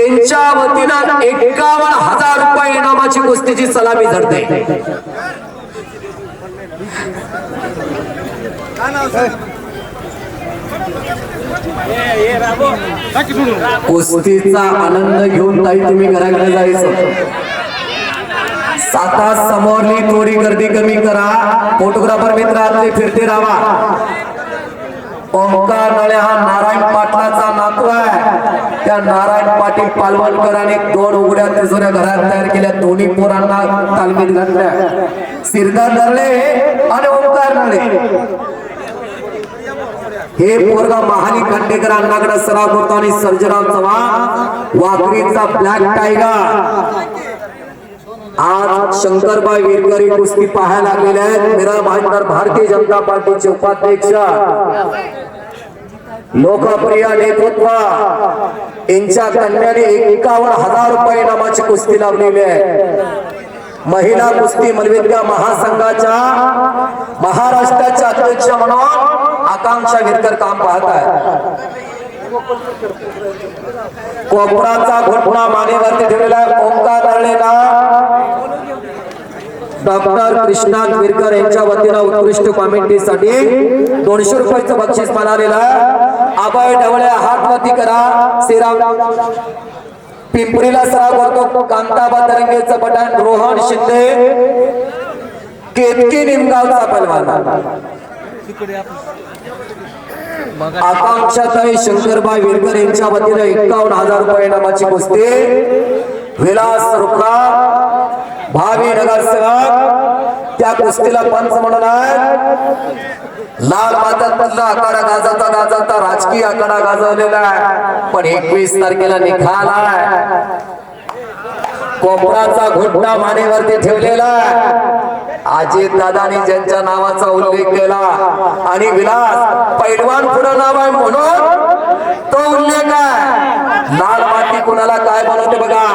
यांच्या वतीनं 51,000 रुपये इनामाची कुस्तीची सलामी झडते। कुस्तीचा आनंद घेऊन ताई तुम्ही घराकडे जायचं। साता समोरली थोडी गर्दी कमी करा। फोटोग्राफर मित्र आतले फिरते राहा। ओंकार नळे हा नारायण पाटलाचा नातू आहे। त्या नारायण पाटील पालवणकरांनी 2 उघड्या तिजोऱ्या घरात तयार केल्या। दोन्ही पोरांना तालमीत घातल्या। सिरदार नळे आणि ओंकार नळे हे पोरगा महाली खांडेकर अण्णाकडे सराव करतो आणि सर्जराव चव्हाण वाकरीचा ब्लॅक टायगर। आज शंकरबाई वीरकरी कुस्ती पाहायला लागलेले आहेत। मेरा भाईंदर भारतीय जनता पार्टीचे उपाध्यक्ष लोकप्रिय नेतृत्व यांच्या कन्याने 51,000 रुपये इनामाची कुस्ती लावलेली आहे। महिला कुस्ती मल्लविद्या महासंघाच्या महाराष्ट्राच्या अध्यक्ष म्हणून आकांक्षा वीरकर काम पाहत आहे। कोपराचा घोटणा मानेवरती ठेवलेला आहे। ओंकार नळेला डॉक्टर कृष्णात वीरकर यांच्या वतीनं उत्कृष्ट कॉमेंट्रीसाठी 200 रुपयाचं बक्षीस मिळालेलं आहे। अभय ढवळे हातवती करा। श्रीराम पिंपरीला सराव करतो कांताबा तरंगेचं बटन। रोहन शिंदे केतकी निमगावचा पहलवान। आकांक्षाताई शंकरबाई वीरकर यांच्या वतीने 51,000 रुपये इनामाची कुस्ती। विलास रुखा भावी नगरसेवक त्या कुस्तीला पंच म्हणून आहेत। लाल मातातला आखाडा गाजाता राजकीय आखाडा गाजवलेला आहे। पण 21 तारखेला निकाल आहे। कोपराचा घोटणा मानेवरती ठेवलेला आहे। अजित दादानी ज्यांच्या नावाचा उल्लेख केला आणि विलास पैलवान पुढे नाव आहे म्हणून तो उल्लेख आहे। लाल माती कुणाला काय बनवते बघा।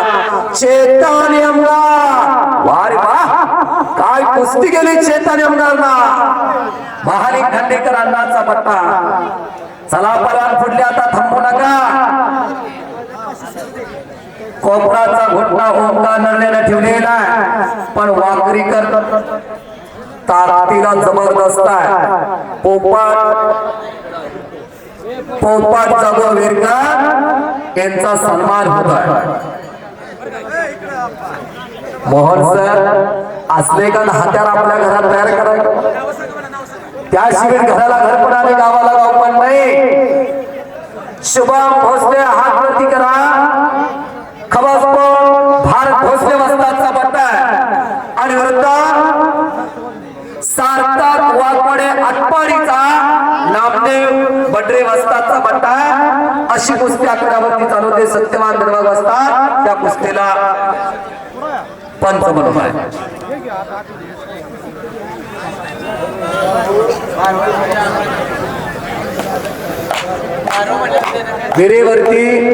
चेतन यमगार वारे वाह काय कुस्ती केली चेतन यमगारना। महाली खांडेकर अण्णाचा पट्टा। चला परान फुटले आता थांबू नका। कोपराचा घोटणा ओंकार नळेने ठेवलेला पण वाकरीकर ताकदीला जबरदस्त आहे। पोपट जागो वीरकर यांचा सन्मान होत आहे। मोहन सर असले का हत्यार आपल्या घरात तयार करायचं। त्याशिवाय घराला घर पण आणि गावाला गाव पण नाही। शुभम भोसले हात वरती करा। खवासपोट भारत भोसले वस्तादचा पट्टा आणि विरुद्ध सार्थक वाघमोडे आटपाडीचा नामदेव बडरे वस्तादचा पट्टा। अशी कुस्ती आकड्यावरती चालू होते। सत्यवान निर्वाग वस्ताद त्या कुस्तीला पंच म्हणून आहे। विहिरीवरती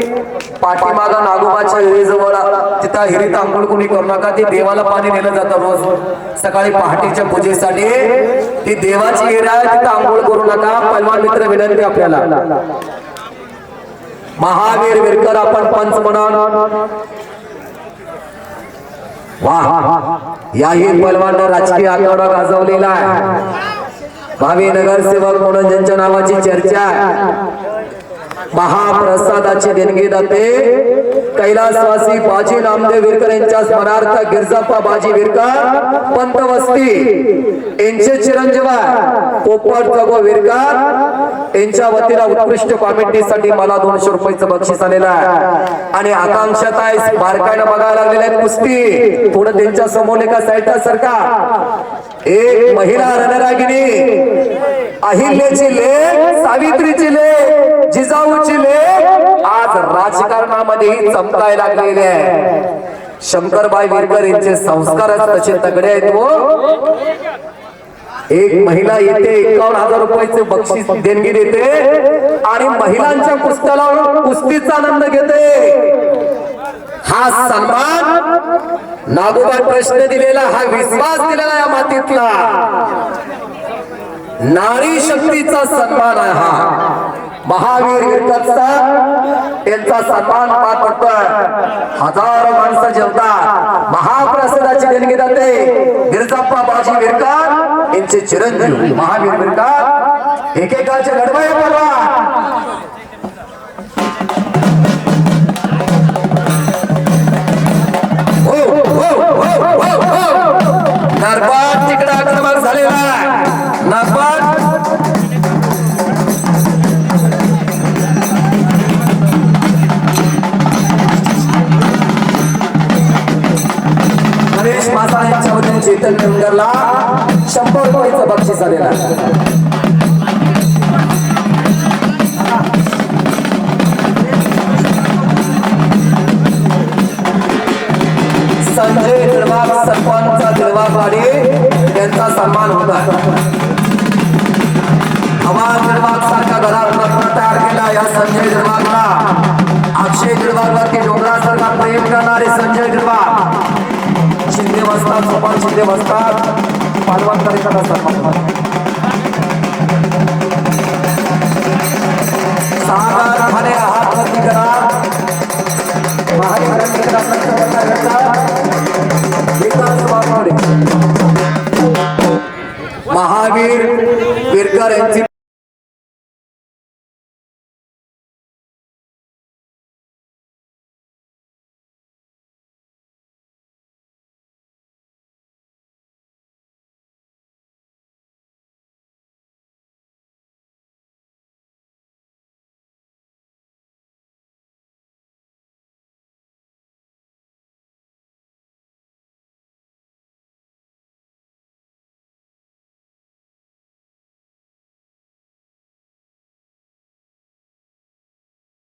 पाठीमागा नागोबाच्या विहिरीजवळ तिथं हिरीत आंघोळ कोणी करू नका। ती देवाला पाणी नेलं जातं रोज सकाळी पहाटेच्या पूजेसाठी। ती देवाची विहीर आहे तिथं आंघोळ करू नका। पहलवान मित्र विनंती आपल्याला। महावीर वीरकर आपण पंच म्हणून वाह याही पहलवान राजकीय आखाडा गाजवलेला आहे। भावी नगरसेवक म्हणून ज्यांच्या नावाची चर्चा आहे। महाप्रसादाची देणगी दाते कैलासवासी बाजी नामदेव वीरकर यांच्या स्मरणार्थ गिरजाप्पा बाजी वीरकर पंतवस्ती यांचे चिरंजीव पोपट जगो वीरकर यांच्या वतीने उत्कृष्ट कॉमेंट्रीसाठी मला 200 रुपयाचं बक्षीस आलेलं आहे। आणि आकांक्षाताई बारकाईने बघायला लागलेल्या आहेत कुस्ती। थोडं त्यांच्या समोर एका साईडला सरका। एक महिला रणरागिणी अहिल्याची लेक सावित्रीची लेक जिजाऊची लेक आज राजकारणामध्ये चमकायला लागलेले आहे। शंकरबाई वीरकर यांचे संस्कारच तसे तगडे आहेत। वो एक महिला येते 51,000 रुपयाचे बक्षीस देणगी देते आणि महिलांच्या कुस्त्याला कुस्तीचा आनंद घेते। हा सन्मान नागोबा प्रश्न दिलेला, हा विश्वास दिलेला या मातीतला नारी शक्तीचा सन्मान आहे। हा महावीर विरकरचा त्यांचा सन्मान पार पडतोय. हजारो माणसं जेवतात. महाप्रसादाची देणगी जाते गिरजाप्पा बाजी विरकर यांचे चिरंजीव महावीर विरकर एकेकाचे गडबड बोलवा. नरपाट तिकडे आक्रमक झालेला आहे. नरपाट गणेश मासा यांच्या वतीने चेतन मेमगरला 100 रुपयाचं बक्षीस आलेलं आहे. संजय दिलवाग सरपंच दिलवागवाडी यांचा सन्मान होता. आवाज दिलवाग सारखा घरात तयार केला या संजय दिलवागला. अक्षय दिलवागवरती डोंगरासारखा प्रेम करणारे संजय दिलवाग शिंदे वस्तात सोपान शिंदे वस्तात पालवण करीत सन्मान.